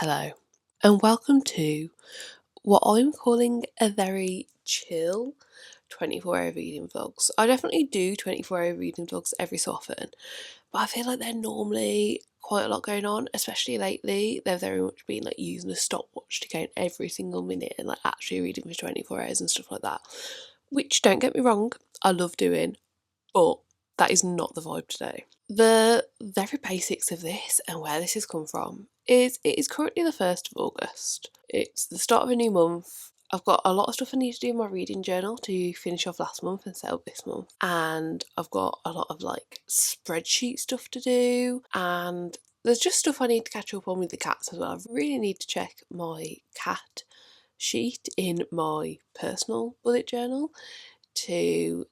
Hello, and welcome to what I'm calling a very chill 24-hour reading vlogs. I definitely do 24-hour reading vlogs every so often, but I feel like they're normally quite a lot going on, especially lately. They've very much been like using a stopwatch to count every single minute and like actually reading for 24 hours and stuff like that, which, don't get me wrong, I love doing, but that is not the vibe today. The very basics of this and where this has come from is it is currently the 1st of August. It's the start of a new month. I've got a lot of stuff I need to do in my reading journal to finish off last month and set up this month. And I've got a lot of like spreadsheet stuff to do, and there's just stuff I need to catch up on with the cats as well. I really need to check my cat sheet in my personal bullet journal to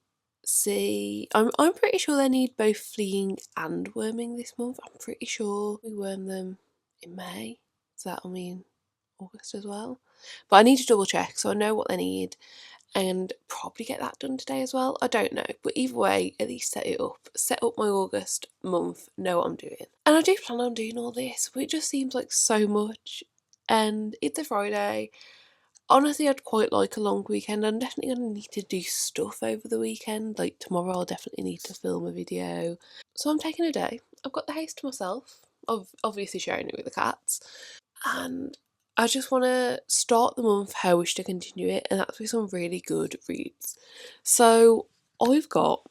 see. I'm pretty sure they need both fleeing and worming this month. I'm pretty sure we worm them in May, so that'll mean August as well. But I need to double check so I know what they need and probably get that done today as well. I don't know, but either way, at least set up my August month, know what I'm doing. And I do plan on doing all this, but it just seems like so much, and it's a Friday. Honestly, I'd quite like a long weekend. I'm definitely going to need to do stuff over the weekend. Like tomorrow I'll definitely need to film a video. So I'm taking a day. I've got the house to myself. I've obviously sharing it with the cats. And I just want to start the month how I wish to continue it, and that's with some really good reads. So I've got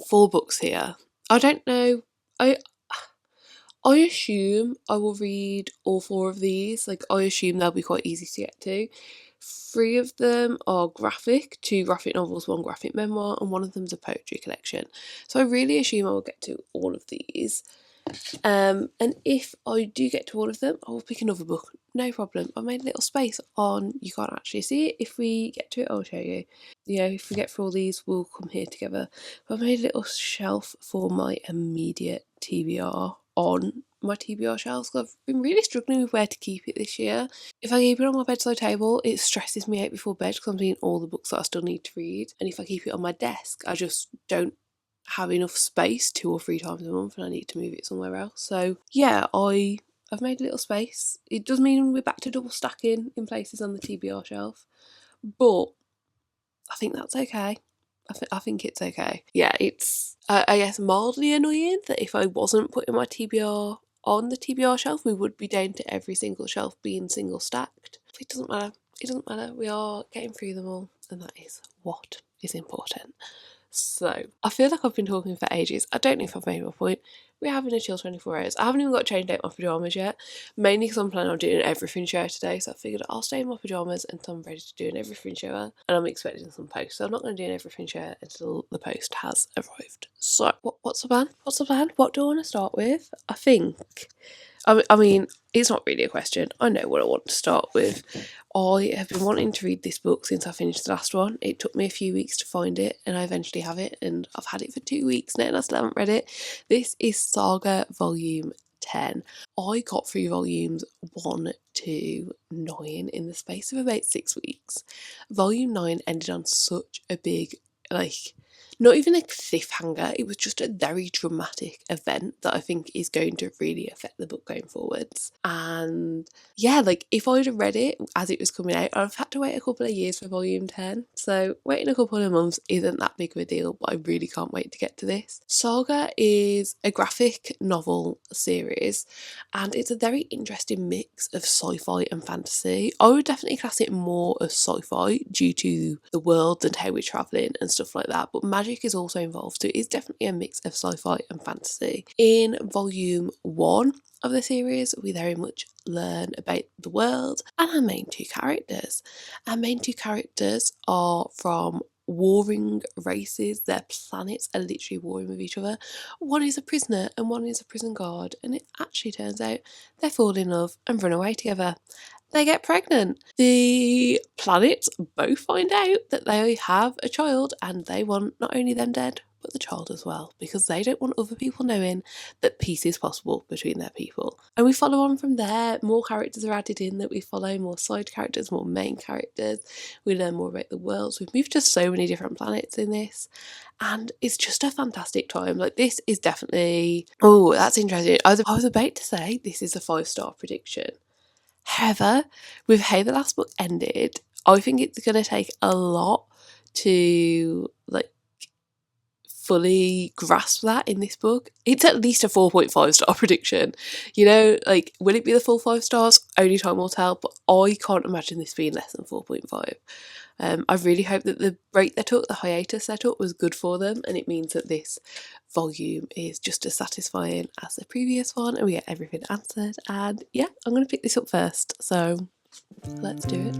4 books here. I don't know. I assume I will read all 4 of these. Like, I assume they'll be quite easy to get to. 3 of them are graphic, 2 graphic novels, 1 graphic memoir, and 1 of them's a poetry collection. So I really assume I will get to all of these. And if I do get to all of them, I will pick another book, no problem. I made a little space on, you can't actually see it. If we get to it, I'll show you. You know, if we get through all these, we'll come here together. But I made a little shelf for my immediate TBR on my TBR shelves, because I've been really struggling with where to keep it this year. If I keep it on my bedside table, it stresses me out before bed because I'm doing all the books that I still need to read. And if I keep it on my desk, I just don't have enough space 2 or 3 times a month, and I need to move it somewhere else. So yeah, I've made a little space. It does mean we're back to double stacking in places on the TBR shelf, but I think that's okay. I think it's okay. Yeah, it's I guess mildly annoying that if I wasn't putting my TBR on the TBR shelf, we would be down to every single shelf being single stacked. But it doesn't matter. It doesn't matter. We are getting through them all, and that is what is important. So, I feel like I've been talking for ages. I don't know if I've made my point. We're having a chill 24 hours. I haven't even got changed out my pyjamas yet, mainly because I'm planning on doing an everything shower today, so I figured I'll stay in my pyjamas until I'm ready to do an everything shower, and I'm expecting some post, so I'm not going to do an everything shower until the post has arrived. So, what's the plan? What's the plan? What do I want to start with? I mean, it's not really a question. I know what I want to start with. I have been wanting to read this book since I finished the last one. It took me a few weeks to find it, and I eventually have it, and I've had it for 2 weeks now and I still haven't read it. This is Saga Volume 10. I got through volumes 1 to 9 in the space of about 6 weeks. Volume 9 ended on such a big, like, not even a cliffhanger, it was just a very dramatic event that I think is going to really affect the book going forwards. And yeah, like, if I'd have read it as it was coming out, I'd have had to wait a couple of years for volume 10. So waiting a couple of months isn't that big of a deal, but I really can't wait to get to this. Saga is a graphic novel series, and it's a very interesting mix of sci-fi and fantasy. I would definitely class it more as sci-fi due to the world and how we're travelling and stuff like that, but magic is also involved, so it is definitely a mix of sci-fi and fantasy. In volume 1 of the series, we very much learn about the world and our main 2 characters. Our main 2 characters are from warring races. Their planets are literally warring with each other. One is a prisoner and one is a prison guard, and it actually turns out they fall in love and run away together. They get pregnant. The planets both find out that they have a child, and they want not only them dead, but the child as well, because they don't want other people knowing that peace is possible between their people. And we follow on from there. More characters are added in that we follow, more side characters, more main characters. We learn more about the worlds. We've moved to so many different planets in this, and it's just a fantastic time. Like, this is definitely, oh, that's interesting. I was about to say this is a 5-star prediction. However, with how the last book ended, I think it's going to take a lot to like fully grasp that in this book. It's at least a 4.5 star prediction. You know, like, will it be the full 5 stars? Only time will tell, but I can't imagine this being less than 4.5. I really hope that the break they took, the hiatus they took, was good for them, and it means that this volume is just as satisfying as the previous one and we get everything answered. And yeah, I'm going to pick this up first, so let's do it.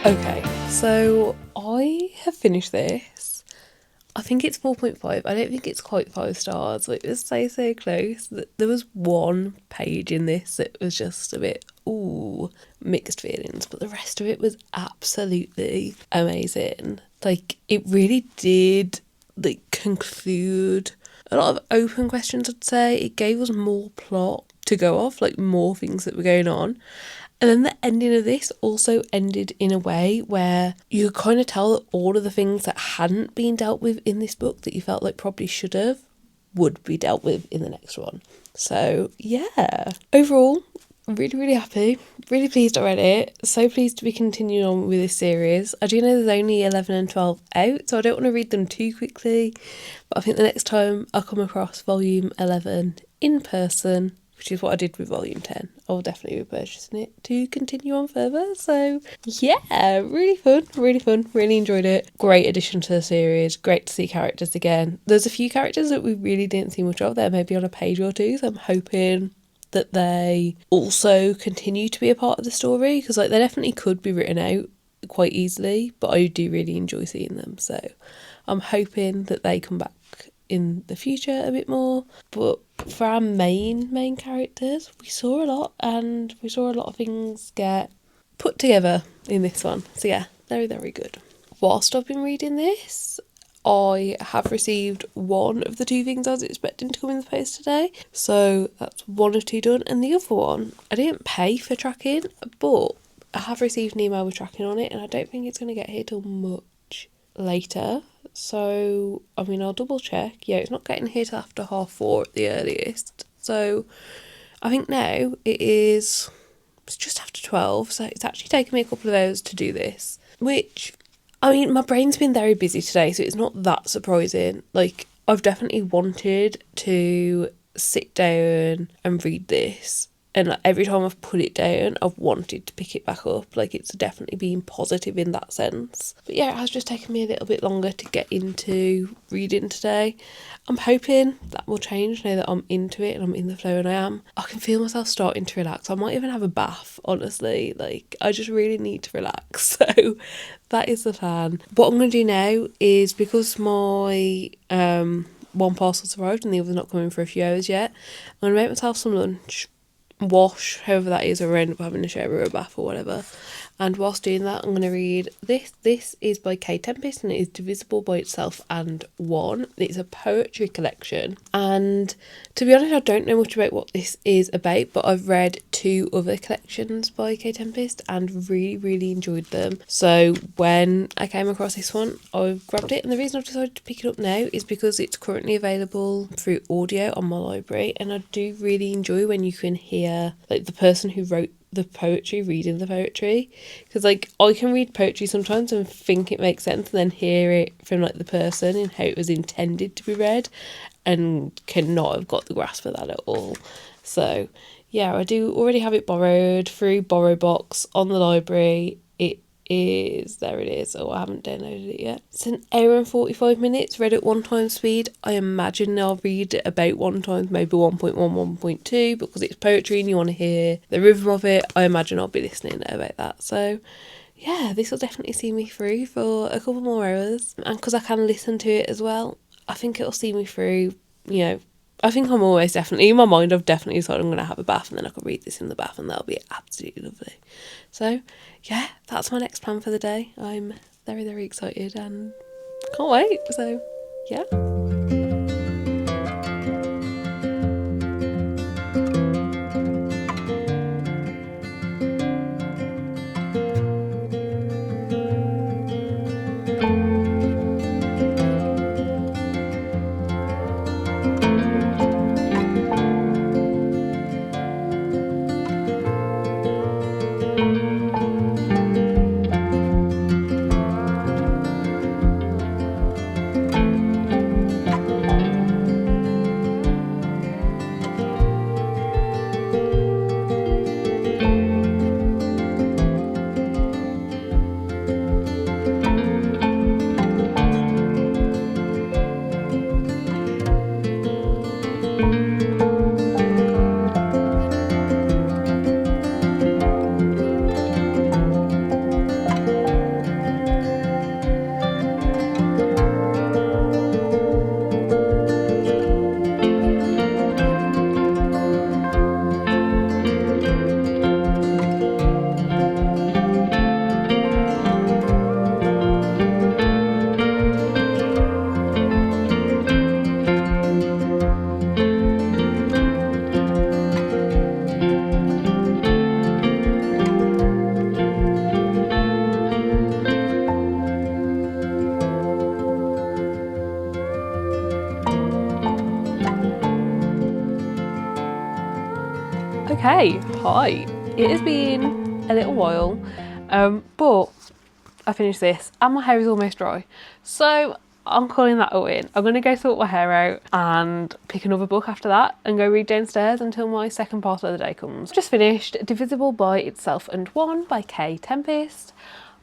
Okay, so I have finished this. I think it's 4.5. I don't think it's quite 5 stars. It was so close. There was one page in this that was just a bit, mixed feelings, but the rest of it was absolutely amazing. Like, it really did, like, conclude a lot of open questions, I'd say. It gave us more plot to go off, like, more things that were going on. And then the ending of this also ended in a way where you could kind of tell that all of the things that hadn't been dealt with in this book that you felt like probably should have would be dealt with in the next one. So yeah, overall, really happy, really pleased I read it, so pleased to be continuing on with this series. I do know there's only 11 and 12 out, so I don't want to read them too quickly, but I think the next time I come across volume 11 in person, which is what I did with volume 10, I'll definitely be purchasing it to continue on further. So yeah, really fun, really enjoyed it. Great addition to the series, great to see characters again. There's a few characters that we really didn't see much of there, maybe on a page or two, so I'm hoping that they also continue to be a part of the story, because like they definitely could be written out quite easily, but I do really enjoy seeing them, so I'm hoping that they come back in the future a bit more. But for our main characters, we saw a lot, and we saw a lot of things get put together in this one, so yeah, very good. Whilst I've been reading this, I have received one of the 2 things I was expecting to come in the post today, so that's one of 2 done, and the other one I didn't pay for tracking, but I have received an email with tracking on it, and I don't think it's going to get here till much later. So, I mean, I'll double check. Yeah, it's not getting here till after 4:30 at the earliest. So, I think now it's just after 12, so it's actually taken me a couple of hours to do this. Which, I mean, my brain's been very busy today, so it's not that surprising. Like, I've definitely wanted to sit down and read this. And like, every time I've put it down, I've wanted to pick it back up. Like, it's definitely been positive in that sense. But yeah, it has just taken me a little bit longer to get into reading today. I'm hoping that will change now that I'm into it and I'm in the flow, and I am. I can feel myself starting to relax. I might even have a bath, honestly. Like, I just really need to relax. So that is the plan. What I'm going to do now is, because my one parcel's arrived and the other's not coming for a few hours yet, I'm going to make myself some lunch, wash, however that is, or end up having a shower or a bath or whatever. And whilst doing that, I'm going to read this. This is by K. Tempest, and it is Divisible by Itself and One. It's a poetry collection. And to be honest, I don't know much about what this is about, but I've read 2 other collections by K. Tempest and really, really enjoyed them. So when I came across this one, I grabbed it. And the reason I've decided to pick it up now is because it's currently available through audio on my library. And I do really enjoy when you can hear like the person who wrote the poetry reading the poetry, because like I can read poetry sometimes and think it makes sense and then hear it from like the person and how it was intended to be read, and cannot have got the grasp of that at all. So yeah, I do already have it borrowed through Borrow Box on the library. There it is. Oh, I haven't downloaded it yet. It's an hour and 45 minutes, read at 1 times speed. I imagine I'll read it about 1 times, maybe 1.1, 1.2, because it's poetry and you want to hear the rhythm of it. I imagine I'll be listening about that. So yeah, this will definitely see me through for a couple more hours. And because I can listen to it as well, I think it'll see me through, you know. I think I'm always definitely, in my mind, I've definitely decided I'm going to have a bath, and then I can read this in the bath, and that'll be absolutely lovely. So yeah, that's my next plan for the day. I'm very, very excited and can't wait. So yeah. Okay, hi. It has been a little while, but I finished this and my hair is almost dry. So I'm calling that a win. I'm going to go sort my hair out and pick another book after that and go read downstairs until my second part of the day comes. Just finished Divisible by Itself and One by K. Tempest.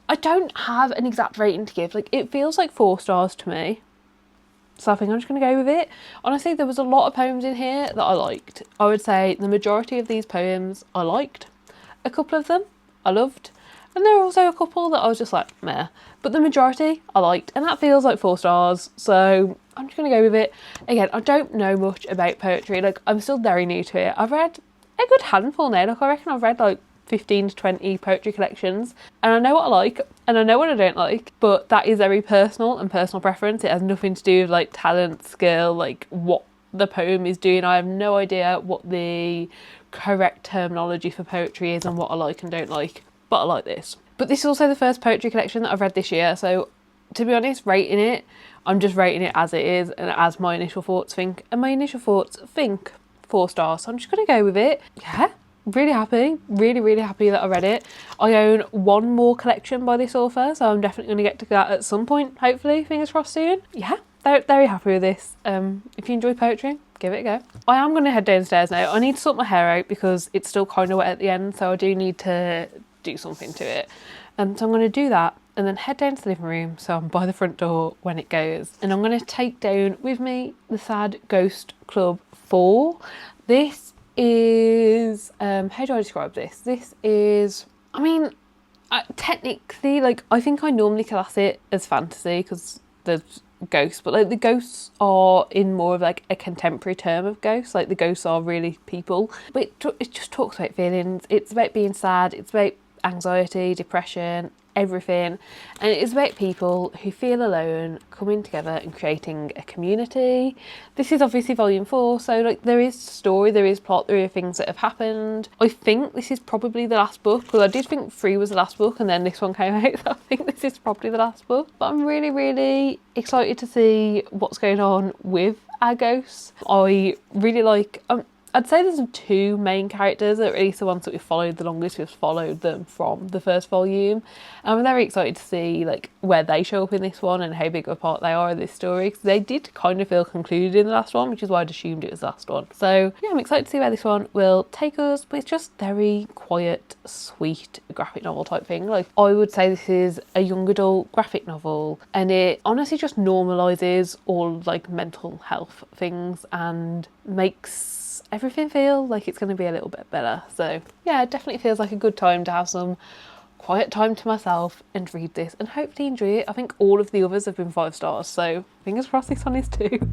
I don't have an exact rating to give. Like, it feels like 4 stars to me. So I think I'm just going to go with it. Honestly, there was a lot of poems in here that I liked. I would say the majority of these poems I liked. A couple of them I loved. And there were also a couple that I was just like, meh. But the majority I liked. And that feels like 4 stars. So I'm just going to go with it. Again, I don't know much about poetry. Like, I'm still very new to it. I've read a good handful now. Like, I reckon I've read like 15 to 20 poetry collections, and I know what I like and I know what I don't like, but that is very personal and personal preference. It has nothing to do with like talent, skill, like what the poem is doing. I have no idea what the correct terminology for poetry is and what I like and don't like. but I like this. But this is also the first poetry collection that I've read this year, so to be honest, rating it, I'm just rating it as it is and as my initial thoughts think. And my initial thoughts think 4 stars, so I'm just going to go with it. Yeah, really happy, really happy that I read it. I own one more collection by this author, so I'm definitely going to get to that at some point, hopefully, fingers crossed soon. Yeah, very happy with this. If you enjoy poetry, give it a go. I am going to head downstairs now. I need to sort my hair out because it's still kind of wet at the end, so I do need to do something to it. So I'm going to do that and then head down to the living room so I'm by the front door when it goes. And I'm going to take down with me the Sad Ghost Club 4. This is, how do I describe this? This is, I mean, technically, like, I think I normally class it as fantasy because there's ghosts, but like the ghosts are in more of like a contemporary term of ghosts. Like the ghosts are really people, but it just talks about feelings. It's about being sad. It's about anxiety, depression, everything, and it's about people who feel alone coming together and creating a community. This is obviously volume 4, so like there is story, there is plot, there are things that have happened. I think this is probably the last book, because I did think 3 was the last book and then this one came out, so I think this is probably the last book. But I'm really excited to see what's going on with our ghosts. I really like I'd say there's 2 main characters, or at least the ones that we've followed the longest. We've followed them from the first volume. And I'm very excited to see like where they show up in this one and how big of a part they are in this story. Because they did kind of feel concluded in the last one, which is why I'd assumed it was the last one. So yeah, I'm excited to see where this one will take us. But it's just very quiet, sweet graphic novel type thing. Like I would say this is a young adult graphic novel, and it honestly just normalises all like mental health things and makes everything feel like it's going to be a little bit better. So yeah, it definitely feels like a good time to have some quiet time to myself and read this and hopefully enjoy it. I think all of the others have been 5 stars, so fingers crossed this one is too.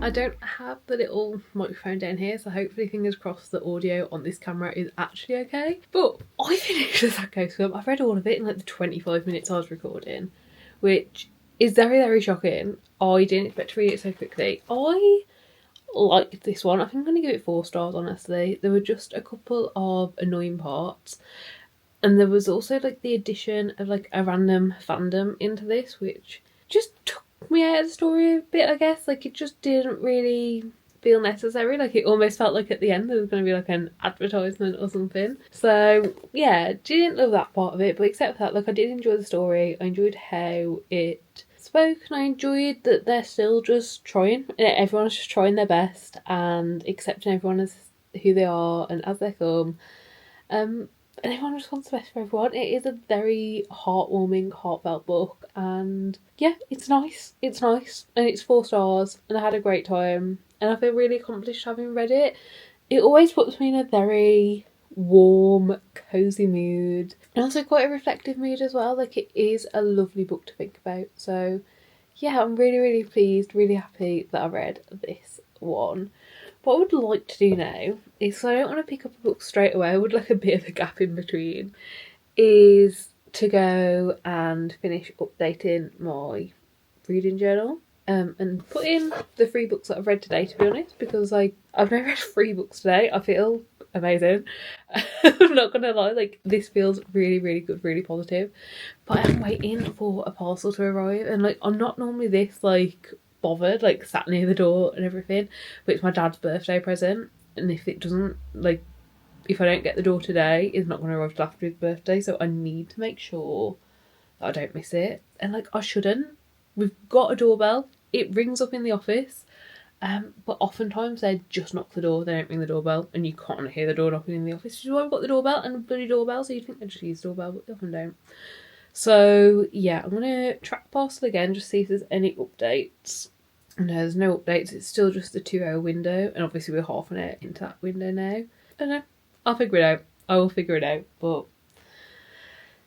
I don't have the little microphone down here, so hopefully fingers crossed the audio on this camera is actually okay. But I finished the Saga Volume film. I've read all of it in like the 25 minutes I was recording, which is very shocking. I didn't expect to read it so quickly. I liked this one. I think I'm going to give it 4 stars, honestly. There were just a couple of annoying parts. And there was also like the addition of like a random fandom into this, which just took me out of the story a bit, I guess. Like it just didn't really feel necessary. Like it almost felt like at the end there was going to be like an advertisement or something. So yeah, didn't love that part of it, but except for that, like I did enjoy the story. I enjoyed how it spoke, and I enjoyed that they're still just trying. Everyone's just trying their best and accepting everyone as who they are and as they come. And everyone just wants the best for everyone. It is a very heartwarming, heartfelt book, and yeah, it's nice. It's nice, and it's 4 stars, and I had a great time, and I feel really accomplished having read it. it always puts me in a very warm, cosy mood, and also quite a reflective mood as well. Like, it is a lovely book to think about. So yeah, I'm really, really pleased, really happy that I read this one. What I would like to do now is, so I don't want to pick up a book straight away, I would like a bit of a gap in between, is to go and finish updating my reading journal. And put in the 3 books that I've read today, to be honest, because I've now read 3 books today. I feel amazing. I'm not gonna lie, like, this feels really, really good, really positive. But I'm waiting for a parcel to arrive, and like, I'm not normally this like bothered, like sat near the door and everything, but it's my dad's birthday present, and if it doesn't, like, if I don't get the door today, it's not going to arrive till after his birthday, so I need to make sure that I don't miss it. And like, I shouldn't. We've got a doorbell. It rings up in the office, but oftentimes they just knock the door. They don't ring the doorbell, and you can't hear the door knocking in the office, which is why we've got the doorbell and a bloody doorbell. So you'd think they just use the doorbell, but they often don't. So yeah, I'm gonna track parcel again, just see if there's any updates. No, there's no updates. It's still just a 2-hour window, and obviously we're half an hour into that window now. I don't know. I'll figure it out. I will figure it out, but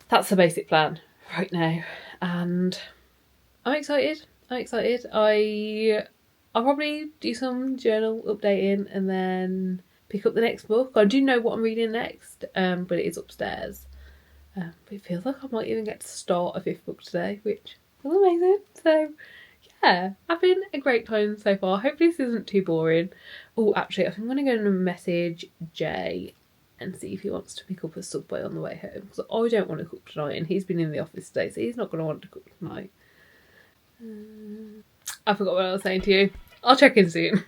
that's the basic plan right now, and I'm excited. I'll probably do some journal updating and then pick up the next book. I do know what I'm reading next, but it is upstairs. But it feels like I might even get to start a 5th book today, which is amazing. So yeah, having a great time so far. Hopefully this isn't too boring. Oh, actually, I think I'm going to go and message Jay and see if he wants to pick up a Subway on the way home, because I don't want to cook tonight, and he's been in the office today, so he's not going to want to cook tonight. I forgot what I was saying to you. I'll check in soon.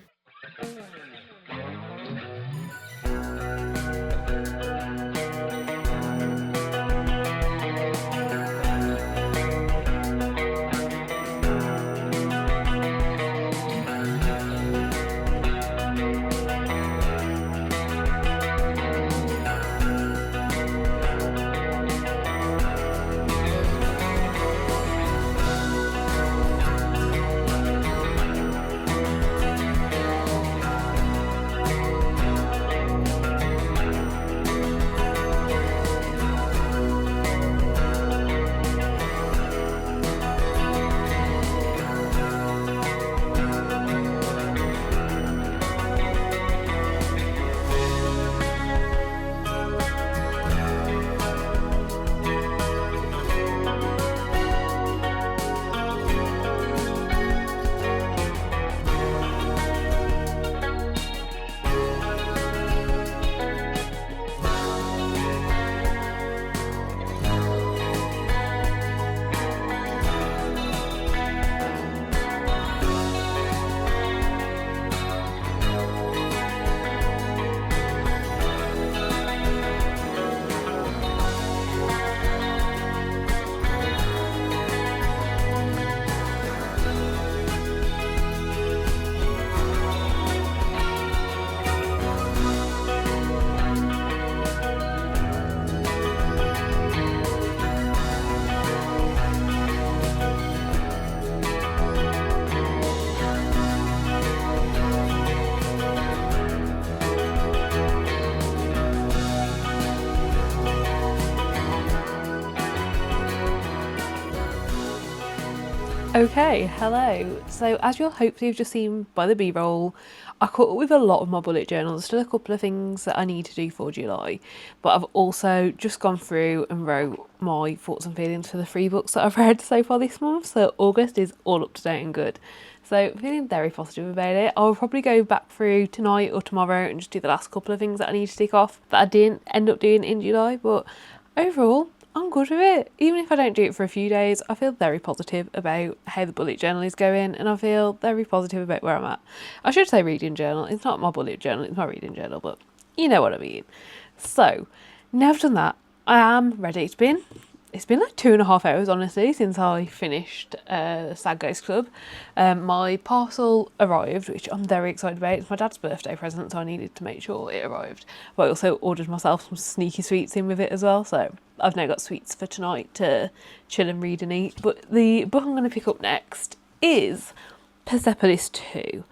Okay, hello. So as you'll hopefully have just seen by the b-roll, I caught up with a lot of my bullet journals. Still a couple of things that I need to do for July, but I've also just gone through and wrote my thoughts and feelings for the 3 books that I've read so far this month. So August is all up to date and good. So feeling very positive about it. I'll probably go back through tonight or tomorrow and just do the last couple of things that I need to tick off that I didn't end up doing in July. But overall, I'm good with it. Even if I don't do it for a few days, I feel very positive about how the bullet journal is going, and I feel very positive about where I'm at. I should say reading journal. It's not my bullet journal, it's my reading journal, but you know what I mean. So now I've done that, I am ready. It's been like 2.5 hours, honestly, since I finished Sad Ghost Club. My parcel arrived, which I'm very excited about. It's my dad's birthday present, so I needed to make sure it arrived. But I also ordered myself some sneaky sweets in with it as well, so I've now got sweets for tonight to chill and read and eat. But the book I'm going to pick up next is Persepolis 2.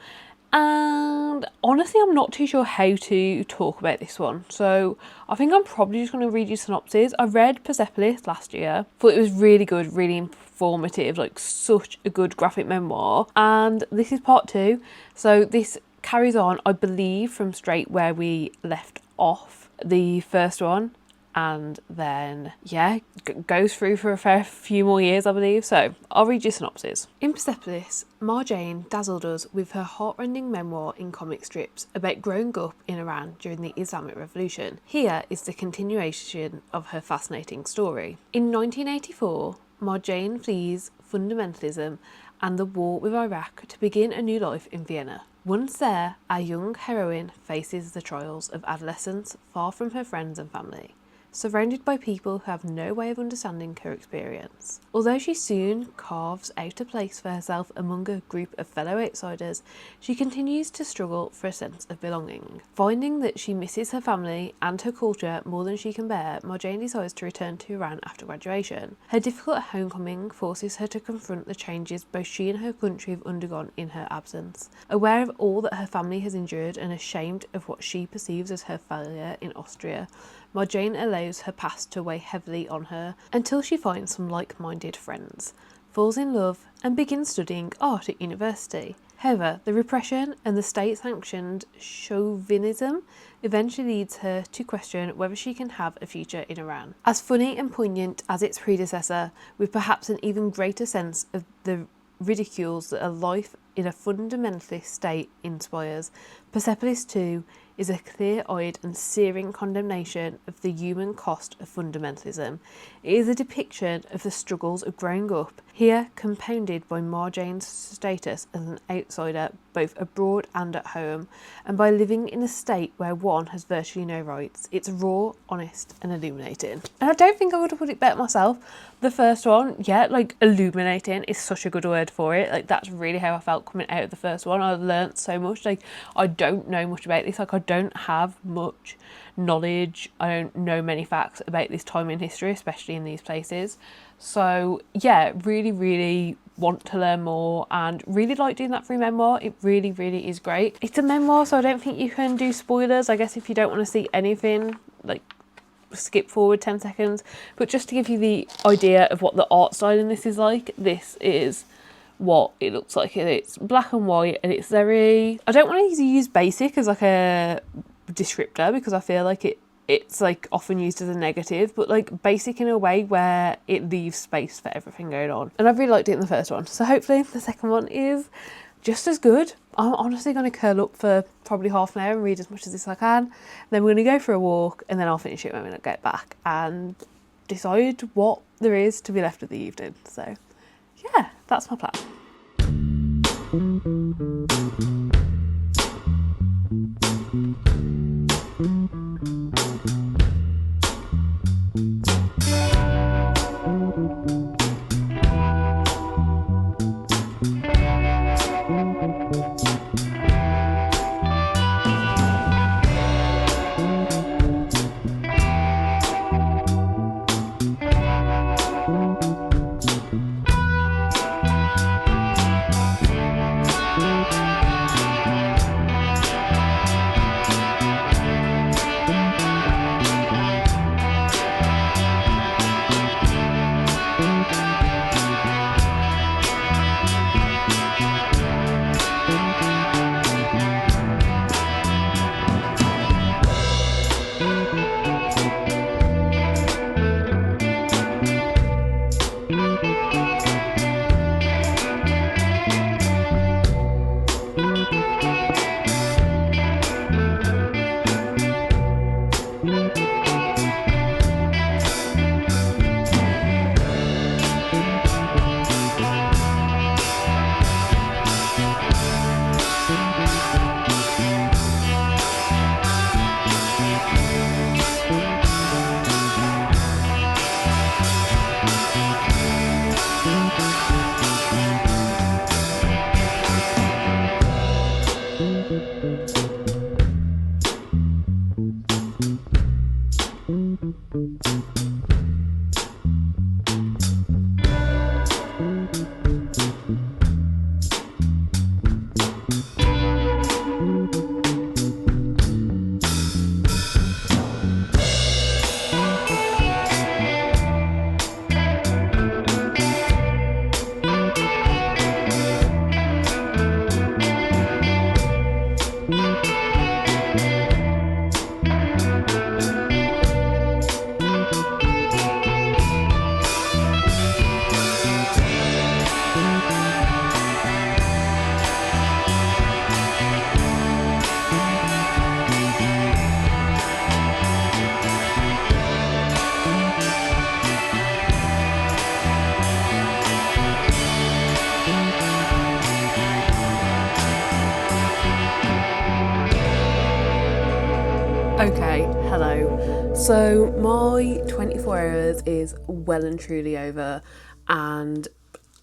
And honestly, I'm not too sure how to talk about this one. So I think I'm probably just going to read you synopsis. I read Persepolis last year. Thought it was really good, really informative, like such a good graphic memoir. And this is part 2. So this carries on, I believe, from straight where we left off the first one. And then, yeah, goes through for a fair few more years, I believe. So I'll read you synopsis. In Persepolis, Marjane dazzled us with her heartrending memoir in comic strips about growing up in Iran during the Islamic Revolution. Here is the continuation of her fascinating story. In 1984, Marjane flees fundamentalism and the war with Iraq to begin a new life in Vienna. Once there, our young heroine faces the trials of adolescence far from her friends and family, surrounded by people who have no way of understanding her experience. Although she soon carves out a place for herself among a group of fellow outsiders, she continues to struggle for a sense of belonging. Finding that she misses her family and her culture more than she can bear, Marjane decides to return to Iran after graduation. Her difficult homecoming forces her to confront the changes both she and her country have undergone in her absence. Aware of all that her family has endured and ashamed of what she perceives as her failure in Austria, Marjane allows her past to weigh heavily on her until she finds some like-minded friends, falls in love and begins studying art at university. However, the repression and the state-sanctioned chauvinism eventually leads her to question whether she can have a future in Iran. As funny and poignant as its predecessor, with perhaps an even greater sense of the ridicules that a life in a fundamentalist state inspires, Persepolis 2 is a clear-eyed and searing condemnation of the human cost of fundamentalism. It is a depiction of the struggles of growing up, here compounded by Marjane's status as an outsider both abroad and at home, and by living in a state where one has virtually no rights. It's raw, honest and illuminating. And I don't think I would have put it better myself. The first one, yeah, like illuminating is such a good word for it. Like that's really how I felt coming out of the first one. I learnt so much. Like I don't know much about this. Like I don't have much knowledge. I don't know many facts about this time in history, especially in these places. So yeah, really want to learn more and really like doing that through memoir. It really is great. It's a memoir, so I don't think you can do spoilers. I guess if you don't want to see anything, like skip forward 10 seconds. But just to give you the idea of what the art style in this is like, this is what it looks like. It's black and white and it's very, I don't want to use basic as like a descriptor because I feel like it's like often used as a negative, but like basic in a way where it leaves space for everything going on. And I've really liked it in the first one. So hopefully the second one is just as good. I'm honestly going to curl up for probably half an hour and read as much as this I can. Then we're going to go for a walk and then I'll finish it when we get back and decide what there is to be left of the evening. So yeah, that's my plan. So my 24 hours is well and truly over, and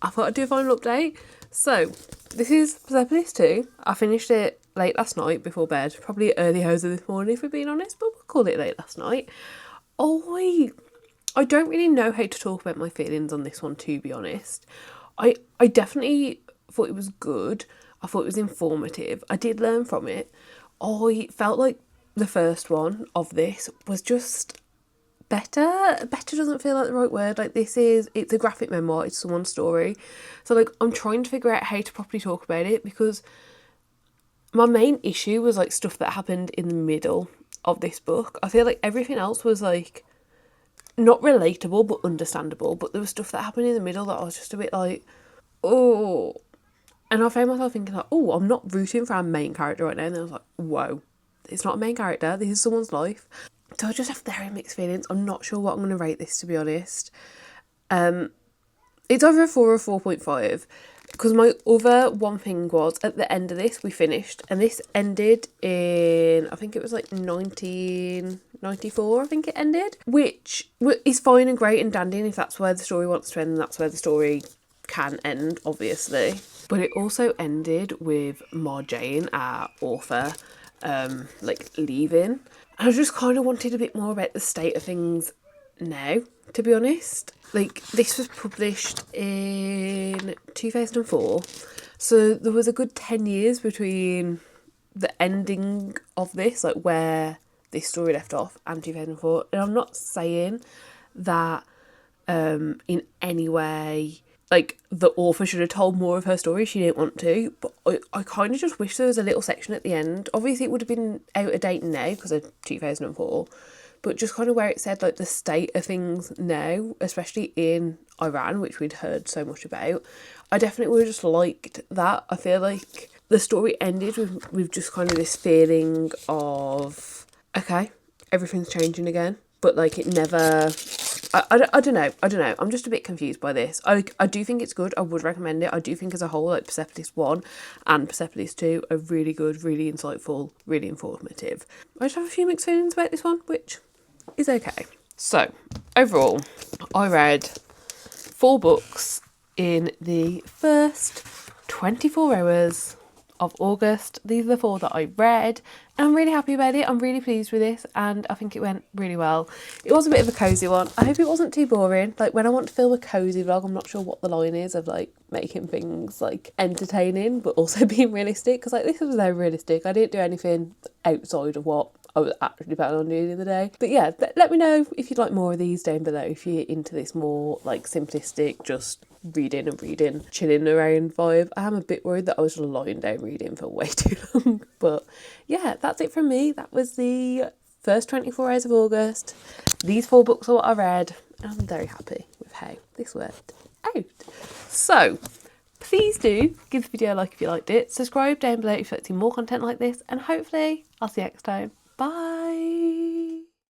I thought I'd do a final update. So this is Persepolis 2. I finished it late last night before bed, probably early hours of this morning if we're being honest, but we'll call it late last night. I don't really know how to talk about my feelings on this one, to be honest. I definitely thought it was good. I thought it was informative. I did learn from it. I felt like the first one of this was just better. Better doesn't feel like the right word. Like, it's a graphic memoir. It's someone's story. So, like, I'm trying to figure out how to properly talk about it, because my main issue was, like, stuff that happened in the middle of this book. I feel like everything else was, like, not relatable but understandable, but there was stuff that happened in the middle that I was just a bit like, oh. And I found myself thinking like, oh, I'm not rooting for our main character right now. And I was like, whoa, it's not a main character, this is someone's life. So I just have very mixed feelings. I'm not sure what I'm going to rate this, to be honest. It's either a 4 or 4.5, because my other one thing was, at the end of this, we finished, and this ended in, I think it was like 1994, I think it ended, which is fine and great and dandy, and if that's where the story wants to end, then that's where the story can end, obviously. But it also ended with Marjane, our author, like, leaving. And I just kind of wanted a bit more about the state of things now, to be honest. Like, this was published in 2004, so there was a good 10 years between the ending of this, like where this story left off, and 2004. And I'm not saying that in any way, like, the author should have told more of her story. She didn't want to, but I kind of just wish there was a little section at the end. Obviously it would have been out of date now because of 2004, but just kind of where it said, like, the state of things now, especially in Iran, which we'd heard so much about. I definitely would have just liked that. I feel like the story ended with just kind of this feeling of, okay, everything's changing again, but, like, it never... I don't know. I'm just a bit confused by this. I do think it's good. I would recommend it. I do think as a whole, like, Persepolis 1 and Persepolis 2 are really good, really insightful, really informative. I just have a few mixed feelings about this one, which is okay. So, overall, I read 4 books in the first 24 hours of August. These are the 4 that I read, and I'm really happy about it. I'm really pleased with this, and I think it went really well. It was a bit of a cosy one. I hope it wasn't too boring. Like, when I want to film a cosy vlog, I'm not sure what the line is of, like, making things, like, entertaining but also being realistic, because, like, this was very realistic. I didn't do anything outside of what I was actually planning on doing the other day. But yeah, let me know if you'd like more of these down below, if you're into this more, like, simplistic, just reading, chilling around vibe. I am a bit worried that I was lying down reading for way too long. But yeah, that's it from me. That was the first 24 hours of August. These 4 books are what I read, and I'm very happy with how this worked out. So please do give the video a like if you liked it. Subscribe down below if you'd like to see more content like this, and hopefully I'll see you next time. Bye.